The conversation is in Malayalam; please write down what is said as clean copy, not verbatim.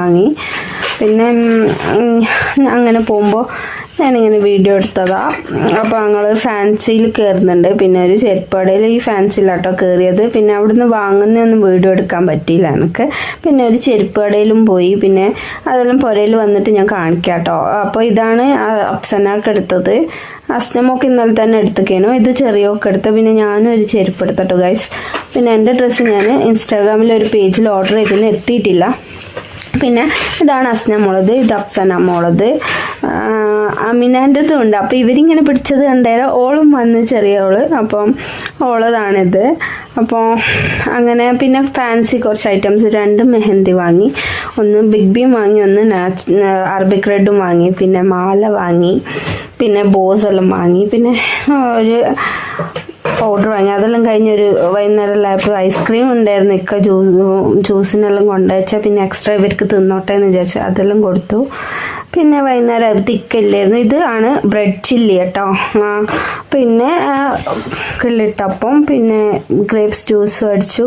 വാങ്ങി. പിന്നെ അങ്ങനെ പോകുമ്പോൾ ഞാനിങ്ങനെ വീഡിയോ എടുത്തതാണ്. അപ്പോൾ ഞങ്ങൾ ഫാൻസിയിൽ കയറുന്നുണ്ട്. പിന്നെ ഒരു ചെരുപ്പടയിൽ ഈ ഫാൻസിയിലാട്ടോ കയറിയത്. പിന്നെ അവിടുന്ന് വാങ്ങുന്നൊന്നും വീഡിയോ എടുക്കാൻ പറ്റിയില്ല എനിക്ക്. പിന്നെ ഒരു ചെരുപ്പടയിലും പോയി. പിന്നെ അതെല്ലാം പുരയിൽ വന്നിട്ട് ഞാൻ കാണിക്കാം കേട്ടോ. അപ്പോൾ ഇതാണ് അപ്സനാക്ക് എടുത്തത്. അസ്നമൊക്കെ ഇന്നലെ തന്നെ എടുത്തേക്കേനു. ഇത് ചെറിയൊക്കെ എടുത്ത്. പിന്നെ ഞാനും ഒരു ചെരുപ്പ് എടുത്തട്ടോ ഗൈസ്. പിന്നെ എൻ്റെ ഡ്രസ്സ് ഞാൻ ഇൻസ്റ്റാഗ്രാമിൽ ഒരു പേജിൽ ഓർഡർ ചെയ്തതിന് എത്തിയിട്ടില്ല. പിന്നെ ഇതാണ് അസ്ന മോളത്, ഇത് അപ്സന മോളത്, അമിനാൻ്റെതും ഉണ്ട്. അപ്പോൾ ഇവരിങ്ങനെ പിടിച്ചത് കണ്ടേരം ഓളും വന്ന് ചെറിയോള്, അപ്പം ഓളതാണിത്. അപ്പോൾ അങ്ങനെ പിന്നെ ഫാൻസി കുറച്ച് ഐറ്റംസ്, 2 മെഹന്തി വാങ്ങി, ഒന്ന് ബിഗ് ബീം വാങ്ങി, ഒന്ന് അറബിക് റെഡും വാങ്ങി, പിന്നെ മാല വാങ്ങി, പിന്നെ ബോസ് എല്ലാം വാങ്ങി, പിന്നെ ഒരു പൗഡർ വാങ്ങി. അതെല്ലാം കഴിഞ്ഞൊരു വൈകുന്നേരം ആയപ്പോൾ ഐസ്ക്രീം ഉണ്ടായിരുന്നു. ഇക്ക ജ്യൂസിനെല്ലാം കൊണ്ടുവച്ചാൽ പിന്നെ എക്സ്ട്രാ ഇവർക്ക് തിന്നോട്ടെ എന്ന് വിചാരിച്ചു അതെല്ലാം കൊടുത്തു. പിന്നെ വൈകുന്നേരം തിക്കില്ലായിരുന്നു. ഇത് ആണ് ബ്രെഡ് ചില്ലി കേട്ടോ. പിന്നെ കിള്ളിട്ടപ്പം, പിന്നെ ഗ്രേപ്സ് ജ്യൂസ് അടിച്ചു.